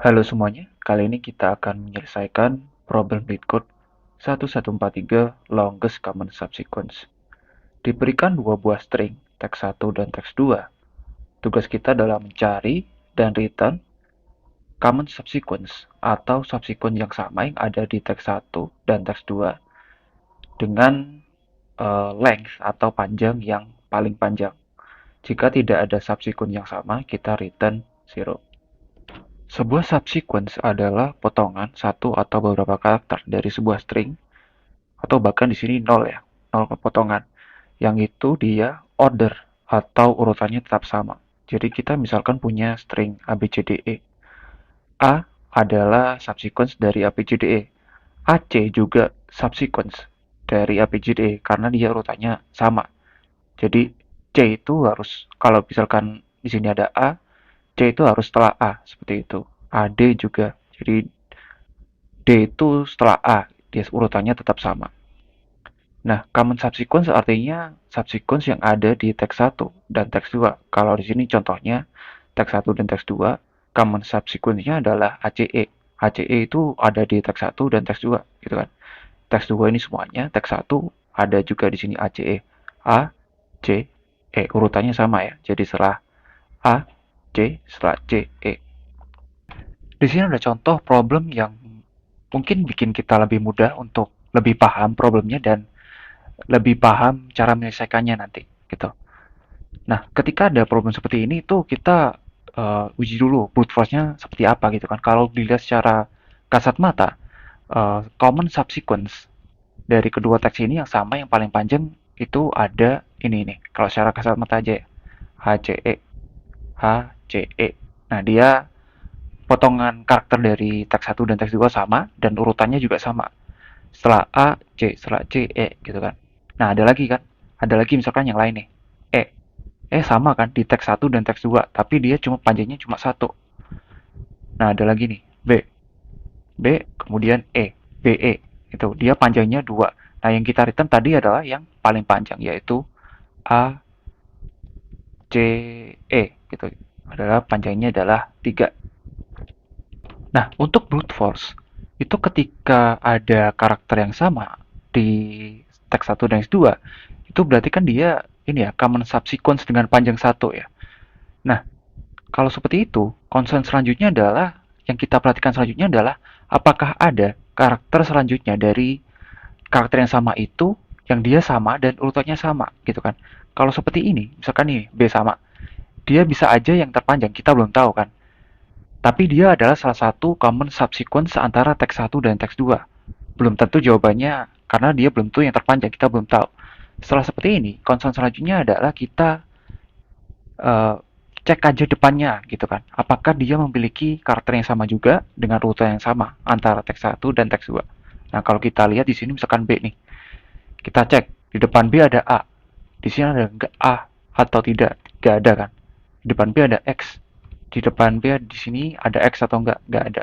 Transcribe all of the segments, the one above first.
Halo semuanya, kali ini kita akan menyelesaikan problem LeetCode 1143 Longest Common Subsequence. Diberikan dua buah string, teks 1 dan teks 2. Tugas kita adalah mencari dan return common subsequence atau subsequence yang sama yang ada di teks 1 dan teks 2 dengan length atau panjang yang paling panjang. Jika tidak ada subsequence yang sama, kita return 0. Sebuah subsequence adalah potongan satu atau beberapa karakter dari sebuah string, atau bahkan di sini nol ya, nol potongan. Yang itu dia order atau urutannya tetap sama. Jadi kita misalkan punya string ABCDE. A adalah subsequence dari ABCDE. AC juga subsequence dari ABCDE karena dia urutannya sama. Jadi C itu harus, kalau misalkan di sini ada A, C itu harus setelah A, seperti itu. AD juga. Jadi D itu setelah A, dia urutannya tetap sama. Nah, common subsequence artinya subsequence yang ada di teks 1 dan teks 2. Kalau di sini contohnya teks 1 dan teks 2, common subsequence-nya adalah ACE. ACE itu ada di teks 1 dan teks 2, gitu kan. Teks 2 ini semuanya, teks 1 ada juga di sini ACE. A, C, E. Urutannya sama ya. Jadi setelah A, C, setelah C, E. Di sini ada contoh problem yang mungkin bikin kita lebih mudah untuk lebih paham problemnya dan lebih paham cara menyelesaikannya nanti gitu. Nah, ketika ada problem seperti ini tuh kita uji dulu brute force-nya seperti apa gitu kan. Kalau dilihat secara kasat mata, common subsequence dari kedua teks ini yang sama yang paling panjang itu ada ini nih. Kalau secara kasat mata aja ya. HCE, HCE. Nah, dia potongan karakter dari teks 1 dan teks 2 sama dan urutannya juga sama. Setelah A, C, setelah C, E gitu kan. Nah, ada lagi kan? Ada lagi misalkan yang lain nih. E. Sama kan di teks 1 dan teks 2, tapi dia cuma panjangnya cuma satu. Nah, ada lagi nih. B. B kemudian E. BE. Itu dia panjangnya 2. Nah, yang kita return tadi adalah yang paling panjang yaitu A, C, E gitu. Adalah panjangnya adalah 3. Nah, untuk brute force itu ketika ada karakter yang sama di teks 1 dan teks 2, itu berarti kan dia ini ya common subsequence dengan panjang satu ya. Nah, kalau seperti itu, concern selanjutnya adalah yang kita perhatikan selanjutnya adalah apakah ada karakter selanjutnya dari karakter yang sama itu yang dia sama dan urutannya sama gitu kan. Kalau seperti ini, misalkan nih B sama, dia bisa aja yang terpanjang, kita belum tahu kan. Tapi dia adalah salah satu common subsequence antara teks 1 dan teks 2. Belum tentu jawabannya karena dia belum tentu yang terpanjang, kita belum tahu. Setelah seperti ini, concern selanjutnya adalah kita eh, cek aja depannya gitu kan. Apakah dia memiliki karakter yang sama juga dengan rute yang sama antara teks 1 dan teks 2. Nah, kalau kita lihat di sini misalkan B nih. Kita cek di depan B ada A. Di sini ada enggak A atau tidak? Enggak ada kan. Di depan B ada X. Di depan B di sini ada X atau enggak? Enggak ada.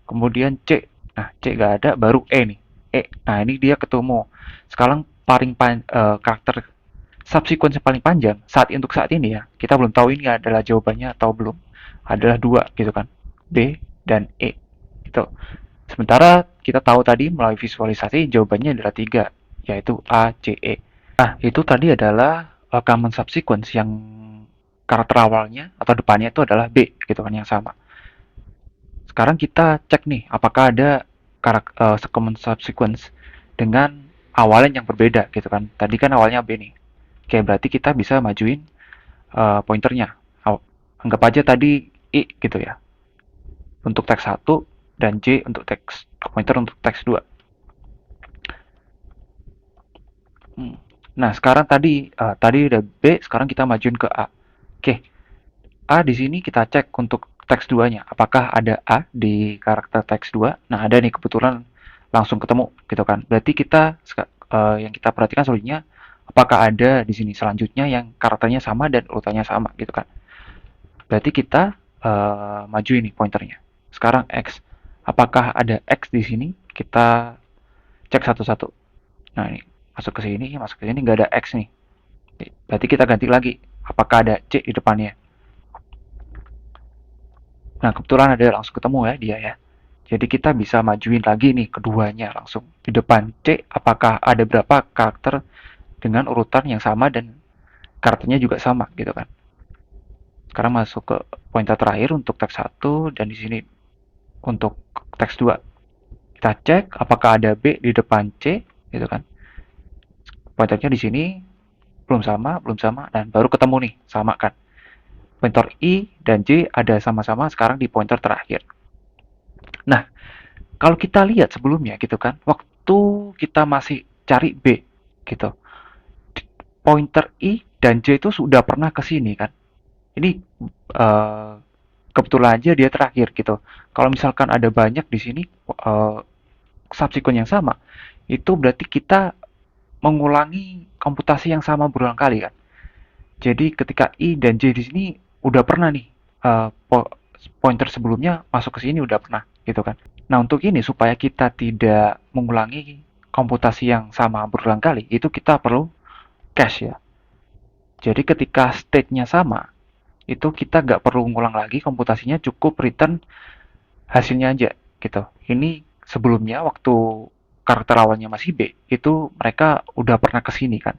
Kemudian C. Nah, C enggak ada, baru E nih. E. Nah, ini dia ketemu. Sekarang karakter subsequence yang paling panjang untuk saat ini ya, kita belum tahu ini adalah jawabannya atau belum, adalah dua gitu kan, B dan E gitu. Sementara kita tahu tadi melalui visualisasi jawabannya adalah tiga, yaitu A, C, E. Nah, itu tadi adalah common subsequence yang karakter awalnya atau depannya itu adalah B gitu kan, yang sama. Sekarang kita cek nih apakah ada common subsequence dengan awalan yang berbeda gitu kan. Tadi kan awalnya B nih. Oke, berarti kita bisa majuin pointernya. Anggap aja tadi I gitu ya. Untuk teks 1 dan J untuk teks pointer untuk teks 2. Nah, sekarang tadi udah B, sekarang kita majuin ke A. Oke. A di sini kita cek untuk teks 2-nya. Apakah ada A di karakter teks 2? Nah, ada nih kebetulan langsung ketemu gitu kan. Berarti kita yang kita perhatikan selanjutnya apakah ada di sini selanjutnya yang karakternya sama dan urutannya sama gitu kan. Berarti kita maju ini pointernya. Sekarang X. Apakah ada X di sini? Kita cek satu-satu. Nah, ini masuk ke sini, nggak ada X nih. Berarti kita ganti lagi. Apakah ada C di depannya? Nah, kebetulan ada langsung ketemu ya dia ya. Jadi kita bisa majuin lagi nih keduanya langsung. Di depan C, apakah ada berapa karakter dengan urutan yang sama dan karakternya juga sama gitu kan. Sekarang masuk ke pointer terakhir untuk teks satu dan di sini untuk teks 2. Kita cek apakah ada B di depan C gitu kan. Pointernya di sini belum sama dan baru ketemu nih, sama kan. Pointer I dan J ada sama-sama sekarang di pointer terakhir. Nah, kalau kita lihat sebelumnya gitu kan, waktu kita masih cari B gitu, pointer I dan J itu sudah pernah ke sini kan. Ini uh, kebetulan aja dia terakhir gitu. Kalau misalkan ada banyak di sini subsequent yang sama, itu berarti kita mengulangi komputasi yang sama berulang kali kan. Jadi ketika I dan J di sini udah pernah nih pointer sebelumnya masuk ke sini udah pernah gitu kan. Nah, untuk ini supaya kita tidak mengulangi komputasi yang sama berulang kali, itu kita perlu cache ya. Jadi ketika state-nya sama, itu kita nggak perlu ngulang lagi komputasinya, cukup return hasilnya aja gitu. Ini sebelumnya waktu karakter awalnya masih B, itu mereka udah pernah kesini kan.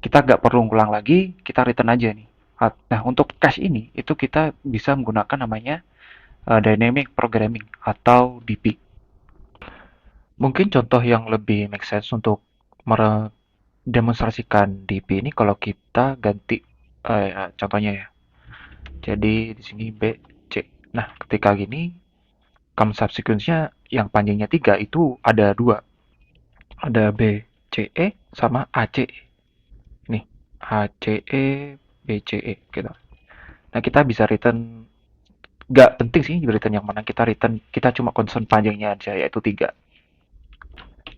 Kita nggak perlu ngulang lagi, kita return aja nih. Nah, untuk cache ini, itu kita bisa menggunakan namanya Dynamic Programming atau DP. Mungkin contoh yang lebih make sense untuk demonstrasikan DP ini kalau kita ganti contohnya ya. Jadi di sini B, C. Nah, ketika gini, come subsequence-nya yang panjangnya 3 itu ada dua. Ada B, C, E sama A, C, E. Nih, A, C, E, B, C, E gitu. Nah, kita bisa return, nggak penting sih return yang mana kita return, kita cuma concern panjangnya aja yaitu 3.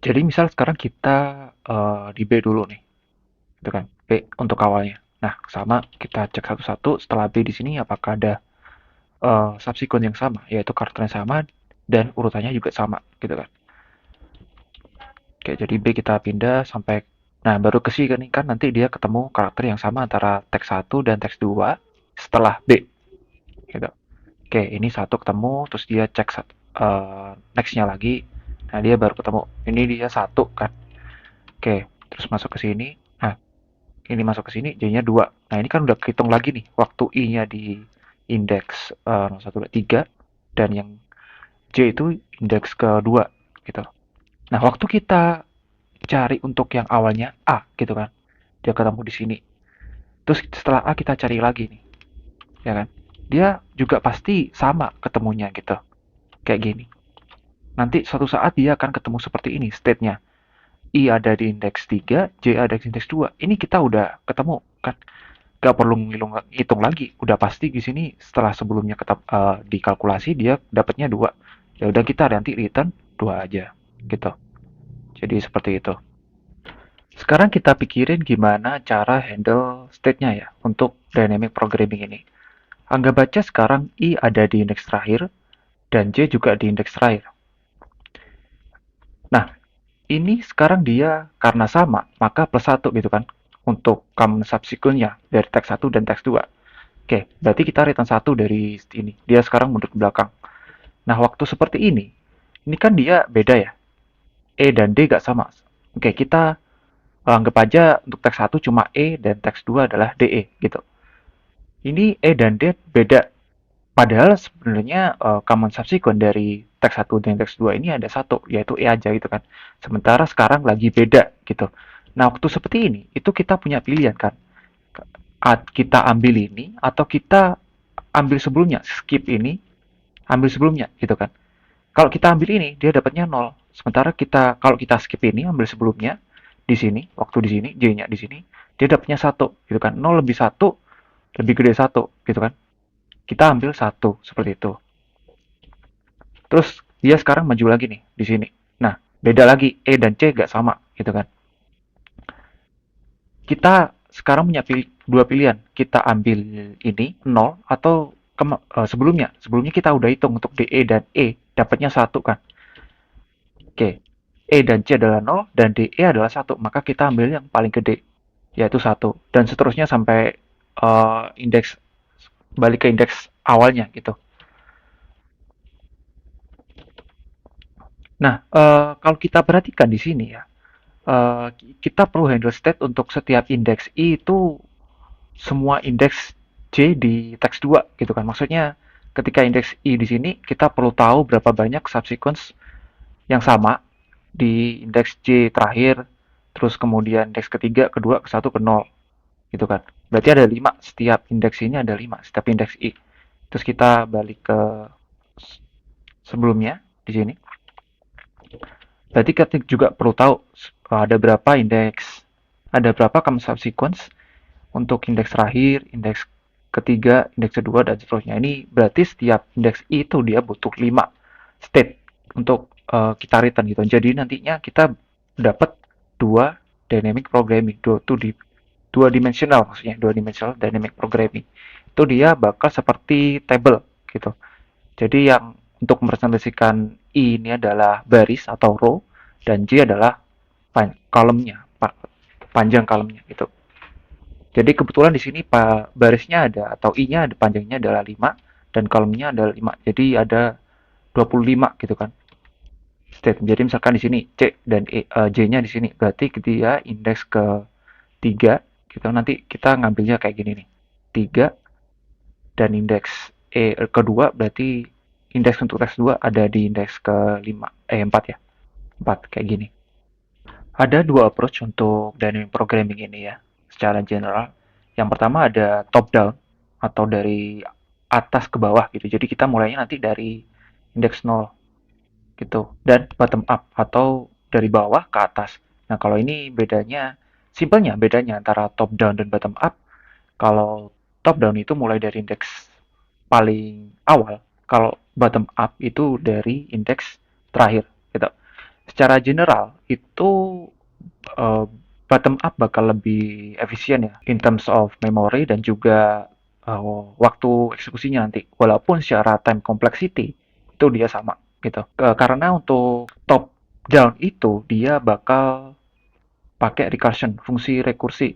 Jadi misal sekarang kita di B dulu nih, gitu kan. B untuk awalnya. Nah, sama kita cek satu-satu setelah B di sini apakah ada subsequent yang sama, yaitu karakternya sama dan urutannya juga sama, gitu kan. Oke, jadi B kita pindah sampai nah baru ke C kan, kan nanti dia ketemu karakter yang sama antara teks 1 dan teks 2 setelah B, gitu. Oke, ini satu ketemu, terus dia cek next-nya lagi. Nah, dia baru ketemu. Ini dia satu kan. Oke, terus masuk ke sini. Nah, ini masuk ke sini J-nya 2. Nah, ini kan udah kehitung lagi nih waktu I-nya di indeks 1, 2, 3 dan yang J itu indeks kedua gitu. Nah, waktu kita cari untuk yang awalnya A gitu kan. Dia ketemu di sini. Terus setelah A kita cari lagi nih, ya kan? Dia juga pasti sama ketemunya gitu. Kayak gini. Nanti suatu saat dia akan ketemu seperti ini state-nya. I ada di indeks 3, J ada di indeks 2. Ini kita udah ketemu kan. Gak perlu ngitung lagi, udah pasti di sini setelah sebelumnya dikalkulasi dia dapatnya 2. Ya udah kita nanti return 2 aja gitu. Jadi seperti itu. Sekarang kita pikirin gimana cara handle state-nya ya untuk dynamic programming ini. Anggap aja sekarang I ada di indeks terakhir dan J juga di indeks terakhir. Nah, ini sekarang dia karena sama, maka plus 1 gitu kan untuk common subsequent-nya dari teks 1 dan teks 2. Oke, berarti kita return 1 dari ini. Dia sekarang mundur ke belakang. Nah, waktu seperti ini kan dia beda ya. E dan D gak sama. Oke, kita anggap aja untuk teks 1 cuma E dan teks 2 adalah DE gitu. Ini E dan D beda. Padahal sebenarnya common subsequent dari teks 1 dan teks 2 ini ada satu, yaitu E aja gitu kan. Sementara sekarang lagi beda gitu. Nah, waktu seperti ini, itu kita punya pilihan kan. Kita ambil ini atau kita ambil sebelumnya, skip ini, ambil sebelumnya gitu kan. Kalau kita ambil ini, dia dapatnya 0. Sementara kalau kita skip ini, ambil sebelumnya, di sini, waktu di sini, J-nya di sini, dia dapatnya 1 gitu kan. 0 lebih 1 lebih gede 1 gitu kan. Kita ambil 1 seperti itu. Terus dia sekarang maju lagi nih di sini. Nah, beda lagi E dan C gak sama gitu kan. Kita sekarang punya dua pilihan. Kita ambil ini 0 atau sebelumnya. Sebelumnya kita udah hitung untuk DE dan E dapatnya 1 kan. Oke. E dan C adalah 0 dan DE adalah 1. Maka kita ambil yang paling gede yaitu 1 dan seterusnya sampai indeks balik ke indeks awalnya gitu. Nah, kalau kita perhatikan di sini ya, eh, kita perlu handle state untuk setiap indeks I itu semua indeks J di teks 2 gitu kan. Maksudnya ketika indeks I di sini kita perlu tahu berapa banyak subsequence yang sama di indeks J terakhir, terus kemudian indeks ketiga, kedua, ke satu, ke nol gitu kan. Berarti ada 5 setiap indeks ini ada 5 setiap indeks I. Terus kita balik ke sebelumnya di sini. Berarti kita juga perlu tahu ada berapa indeks, ada berapa common subsequence untuk indeks terakhir, indeks ketiga, indeks kedua, dan seterusnya. Ini berarti setiap indeks I itu dia butuh 5 state untuk kita return gitu. Jadi nantinya kita dapat dua dynamic programming, dua dimensional maksudnya, dua dimensional dynamic programming. Itu dia bakal seperti table gitu. Jadi yang untuk merepresentasikan I ini adalah baris atau row dan J adalah kolomnya, panjang kolomnya gitu. Jadi kebetulan di sini barisnya ada atau I-nya ada panjangnya adalah 5 dan kolomnya adalah 5. Jadi ada 25 gitu kan. State. Jadi misalkan di sini C dan J-nya di sini berarti dia indeks ke 3 gitu. Nanti kita ngambilnya kayak gini nih. 3 dan indeks kedua berarti indeks untuk teks 2 ada di indeks ke 5 4 ya. 4 kayak gini. Ada dua approach untuk dynamic programming ini ya, secara general. Yang pertama ada top down atau dari atas ke bawah gitu. Jadi kita mulainya nanti dari indeks 0 gitu. Dan bottom up atau dari bawah ke atas. Nah, kalau ini bedanya, simpelnya bedanya antara top down dan bottom up. Kalau top down itu mulai dari indeks paling awal. Kalau bottom up itu dari indeks terakhir gitu. Secara general itu uh, bottom up bakal lebih efisien ya in terms of memory dan juga waktu eksekusinya nanti. Walaupun secara time complexity itu dia sama gitu. Karena untuk top down itu dia bakal pakai recursion, fungsi rekursi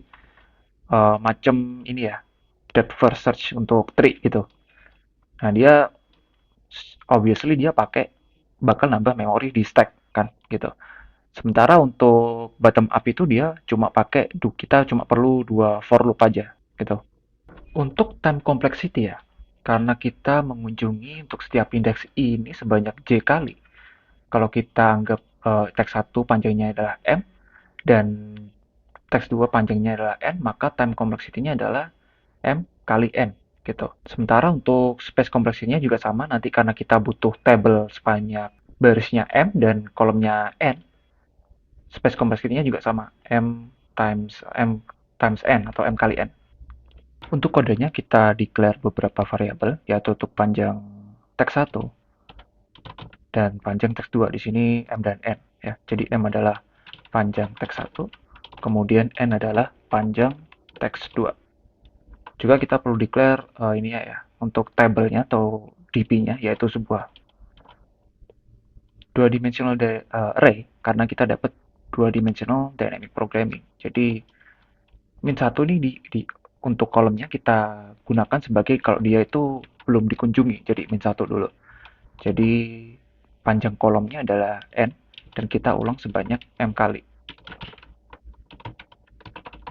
macam ini ya, depth first search untuk tree gitu. Nah, dia obviously dia pakai bakal nambah memori di stack kan gitu. Sementara untuk bottom up itu dia cuma pakai kita cuma perlu dua for loop aja gitu. Untuk time complexity ya, karena kita mengunjungi untuk setiap indeks I ini sebanyak J kali. Kalau kita anggap teks 1 panjangnya adalah M dan teks 2 panjangnya adalah N, maka time complexity-nya adalah M kali N gitu. Sementara untuk space complexity-nya juga sama, nanti karena kita butuh table sebanyak barisnya M dan kolomnya N, space complexity-nya juga sama, M times N atau M kali N. Untuk kodenya kita declare beberapa variabel, yaitu untuk panjang teks 1 dan panjang teks 2. Di sini M dan N ya. Jadi M adalah panjang teks 1, kemudian N adalah panjang teks 2. Juga kita perlu declare ini ya untuk tabelnya atau DP-nya, yaitu sebuah dua dimensional array karena kita dapat dua dimensional dynamic programming. Jadi min1 ini untuk kolomnya kita gunakan sebagai kalau dia itu belum dikunjungi, jadi min1 dulu. Jadi panjang kolomnya adalah N dan kita ulang sebanyak M kali.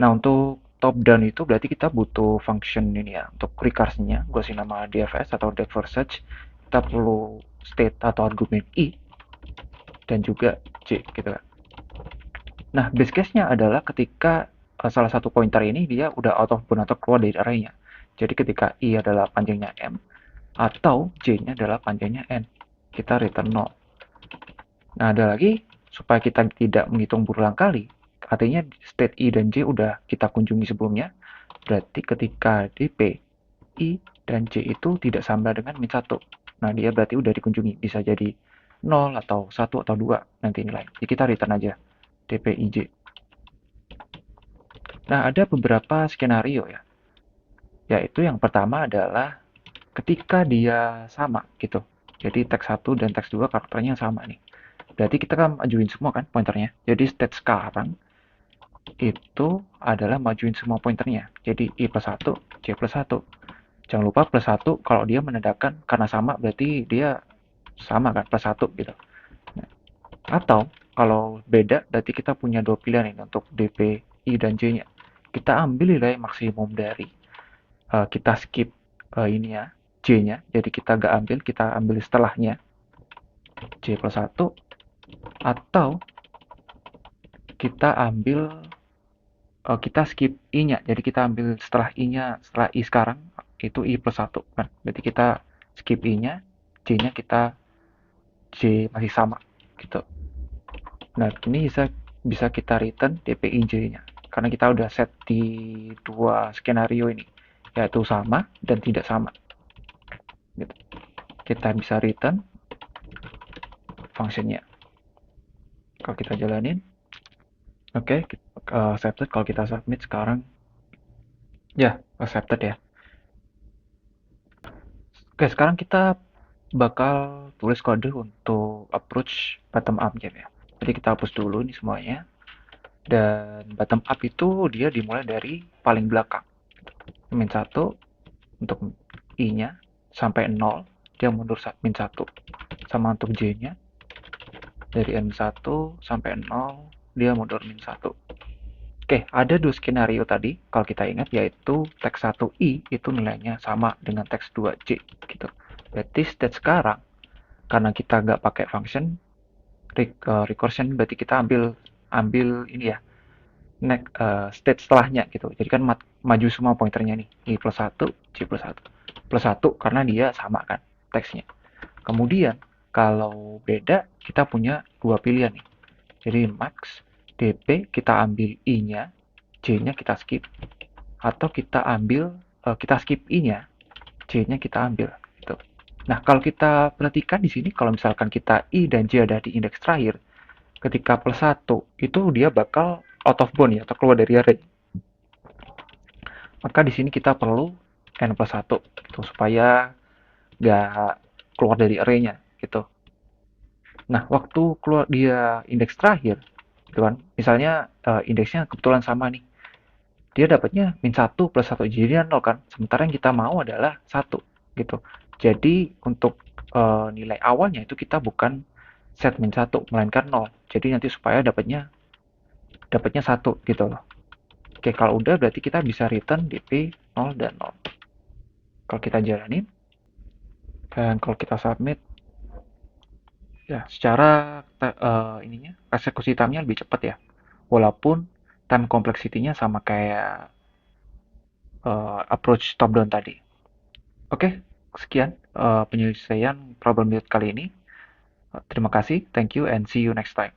Nah, untuk top down itu berarti kita butuh function ini ya, untuk recursion-nya, gue kasih nama DFS atau depth first search. Kita perlu state atau argumen I dan juga J gitu kan. Nah, base case-nya adalah ketika salah satu pointer ini dia udah out of bound atau keluar dari array-nya. Jadi ketika I adalah panjangnya M atau J-nya adalah panjangnya N, kita return 0. Nah, ada lagi supaya kita tidak menghitung berulang kali. Artinya state I dan J udah kita kunjungi sebelumnya. Berarti ketika DP I dan J itu tidak sama dengan min 1. Nah, dia berarti udah dikunjungi. Bisa jadi 0 atau 1 atau 2 nanti nilai. Jadi kita return aja DPIJ. Nah, ada beberapa skenario ya. Yaitu yang pertama adalah ketika dia sama gitu. Jadi teks 1 dan teks 2 karakternya sama nih. Berarti kita kan majuin semua kan pointernya. Jadi state sekarang itu adalah majuin semua pointernya. Jadi I plus 1, J plus 1. Jangan lupa plus 1 kalau dia menandakan karena sama berarti dia sama kan plus 1 gitu. Nah, Atau kalau beda, berarti kita punya dua pilihan ini untuk DP I dan J-nya. Kita ambil nilai maksimum dari kita skip ini ya J-nya, jadi kita nggak ambil, kita ambil setelahnya J plus 1, atau kita ambil kita skip I-nya, jadi kita ambil setelah I-nya, setelah I sekarang itu I plus 1 kan, berarti kita skip I-nya, J-nya kita J masih sama gitu. Nah, ini bisa kita return DPI J-nya karena kita udah set di dua skenario ini, yaitu sama dan tidak sama gitu. Kita bisa return functionnya kalau kita jalanin. Oke, accepted. Kalau kita submit sekarang, ya accepted ya. Oke, sekarang kita bakal tulis kode untuk approach bottom up ya. Jadi kita hapus dulu ini semuanya. Dan bottom up itu dia dimulai dari paling belakang. Min 1 untuk I-nya sampai 0, dia mundur min 1. Sama untuk J-nya, dari N1 sampai 0, dia mundur min 1. Oke, ada dua skenario tadi, kalau kita ingat, yaitu teks 1i itu nilainya sama dengan teks 2j gitu. Berarti state sekarang, karena kita nggak pakai function recursion, berarti kita ambil ini ya, next state setelahnya gitu. Jadi kan maju semua pointernya nih, i plus 1, j plus 1. Plus 1 karena dia sama kan teksnya. Kemudian kalau beda, kita punya dua pilihan nih. Jadi max dp kita ambil i-nya, j-nya kita skip, atau kita skip i-nya, j-nya kita ambil gitu. Nah, kalau kita perhatikan di sini, kalau misalkan kita i dan j ada di indeks terakhir, ketika plus 1 itu dia bakal out of bound ya, atau keluar dari array. Maka di sini kita perlu n plus 1 gitu, supaya nggak keluar dari array-nya gitu. Nah, waktu keluar dia indeks terakhir, gitu kan, misalnya indeksnya kebetulan sama nih, dia dapatnya min 1 plus 1, jadi 0 kan, sementara yang kita mau adalah 1 gitu. Jadi untuk nilai awalnya itu kita bukan set min 1, melainkan 0. Jadi nanti supaya dapatnya 1 gitu loh. Oke, kalau udah berarti kita bisa return dp 0 dan 0. Kalau kita jalanin, dan kalau kita submit, ya secara ininya eksekusi time-nya lebih cepat ya. Walaupun time complexity-nya sama kayak approach top down tadi. Oke, sekian penyelesaian problem kali ini. Terima kasih, thank you, and see you next time.